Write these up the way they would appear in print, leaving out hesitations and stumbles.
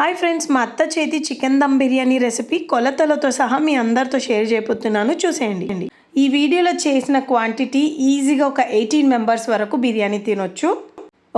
Hi friends, మా అత్త చేతి చికెన్ దమ్ బిర్యానీ రెసిపీ కొలతలతో సహా మీ అందరితో షేర్ చేయబోతున్నాను, చూసేయండి. ఈ వీడియోలో చేసిన క్వాంటిటీ ఈజీగా ఒక 18 మెంబర్స్ వరకు బిర్యానీ తినొచ్చు.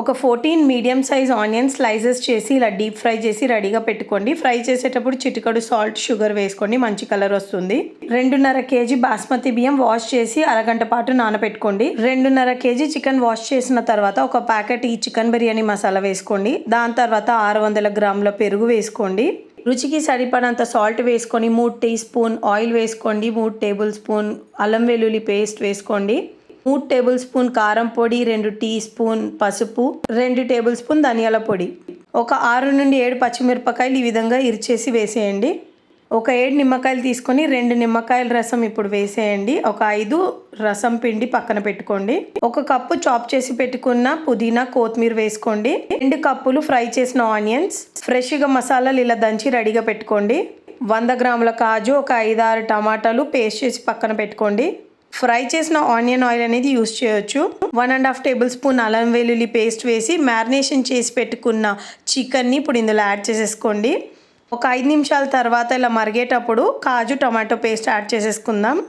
ఒక 14 మీడియం సైజ్ ఆనియన్ స్లైసెస్ చేసి ఇలా డీప్ ఫ్రై చేసి రెడీగా పెట్టుకోండి. ఫ్రై చేసేటప్పుడు చిటికడు సాల్ట్, షుగర్ వేసుకోండి, మంచి కలర్ వస్తుంది. 2.5 కేజీ బాస్మతి బియ్యం వాష్ చేసి అరగంట పాటు నానబెట్టుకోండి. 2.5 కేజీ చికెన్ వాష్ చేసిన తర్వాత ఒక ప్యాకెట్ ఈ చికెన్ బిర్యానీ మసాలా వేసుకోండి. దాని తర్వాత 600 గ్రాముల పెరుగు వేసుకోండి. రుచికి సరిపడంత సాల్ట్ వేసుకొని 3 టీ స్పూన్ ఆయిల్ వేసుకోండి. 3 టేబుల్ స్పూన్ అల్లం వెల్లుల్లి పేస్ట్ వేసుకోండి. 3 టేబుల్ స్పూన్ కారం పొడి, 2 టీ స్పూన్ పసుపు, 2 టేబుల్ స్పూన్ ధనియాల పొడి, ఒక 6 నుండి 7 పచ్చిమిరపకాయలు ఈ విధంగా ఇరిచేసి వేసేయండి. ఒక 7 నిమ్మకాయలు తీసుకొని 2 నిమ్మకాయల రసం ఇప్పుడు వేసేయండి. ఒక 5 రసం పిండి పక్కన పెట్టుకోండి. 1 కప్పు చాప్ చేసి పెట్టుకున్న పుదీనా, కొత్తిమీర వేసుకోండి. 2 కప్పులు ఫ్రై చేసిన ఆనియన్స్, ఫ్రెష్గా మసాలాలు ఇలా దంచి రెడీగా పెట్టుకోండి. 100 గ్రాముల కాజు, ఒక 5-6 టమాటాలు పేస్ట్ చేసి పక్కన పెట్టుకోండి. ఫ్రై చేసిన ఆనియన్ ఆయిల్ అనేది యూస్ చేయొచ్చు. 1.5 టేబుల్ స్పూన్ అల్లం వెల్లుల్లి పేస్ట్ వేసి మ్యారినేషన్ చేసి పెట్టుకున్న చికెన్ని ఇప్పుడు ఇందులో యాడ్ చేసేసుకోండి. ఒక 5 నిమిషాల తర్వాత ఇలా మరిగేటప్పుడు కాజు, టమాటో పేస్ట్ యాడ్ చేసేసుకుందాం.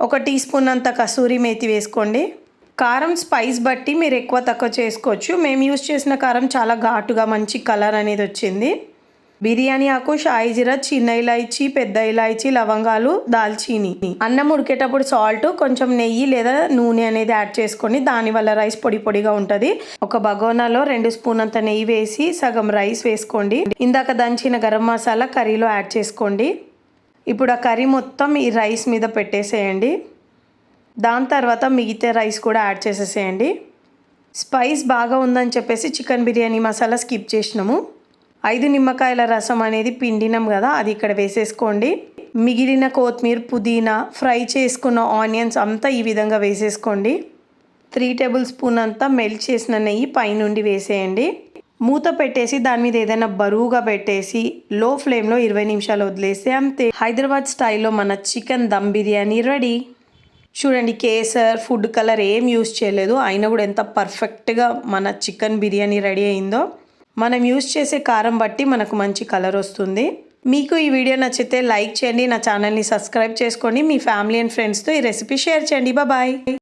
1 టీ స్పూన్ అంత కసూరి మేతి వేసుకోండి. కారం స్పైస్ బట్టి మీరు ఎక్కువ తక్కువ చేసుకోవచ్చు. మేము యూస్ చేసిన కారం చాలా ఘాటుగా మంచి కలర్ అనేది వచ్చింది. బిర్యానీ ఆకు, షాయి జీరా, చిన్న ఇలాయచీ, పెద్ద ఇలాయచీ, లవంగాలు, దాల్చీని. అన్నం ఉడికేటప్పుడు సాల్ట్, కొంచెం నెయ్యి లేదా నూనె అనేది యాడ్ చేసుకోండి. దానివల్ల రైస్ పొడి పొడిగా ఉంటుంది. ఒక బగోనాలో 2 స్పూన్ అంత నెయ్యి వేసి సగం రైస్ వేసుకోండి. ఇందాక దంచిన గరం మసాలా కర్రీలో యాడ్ చేసుకోండి. ఇప్పుడు ఆ కర్రీ మొత్తం ఈ రైస్ మీద పెట్టేసేయండి. దాని తర్వాత మిగతా రైస్ కూడా యాడ్ చేసేసేయండి. స్పైస్ బాగా ఉందని చెప్పేసి చికెన్ బిర్యానీ మసాలా స్కిప్ చేసినాము. 5 నిమ్మకాయల రసం అనేది పిండినాం కదా, అది ఇక్కడ వేసేసుకోండి. మిగిలిన కొత్తిమీర, పుదీనా, ఫ్రై చేసుకున్న ఆనియన్స్ అంతా ఈ విధంగా వేసేసుకోండి. 3 టేబుల్ స్పూన్ అంతా మెల్ట్ చేసిన నెయ్యి పైనుండి వేసేయండి. మూత పెట్టేసి దాని మీద ఏదైనా బరువుగా పెట్టేసి లో ఫ్లేమ్లో 20 నిమిషాలు వదిలేస్తే అంతే, హైదరాబాద్ స్టైల్లో మన చికెన్ దమ్ బిర్యానీ రెడీ. చూడండి, కేసర్, ఫుడ్ కలర్ ఏం యూస్ చేయలేదు, అయినా కూడా ఎంత పర్ఫెక్ట్గా మన చికెన్ బిర్యానీ రెడీ అయిందో. మనం యూస్ చేసే కారం బట్టి మనకు మంచి కలర్ వస్తుంది. మీకు ఈ వీడియో నచ్చితే లైక్ చేయండి, నా ఛానల్ని సబ్స్క్రైబ్ చేసుకోండి, మీ ఫ్యామిలీ అండ్ ఫ్రెండ్స్తో ఈ రెసిపీ షేర్ చేయండి. బాయ్.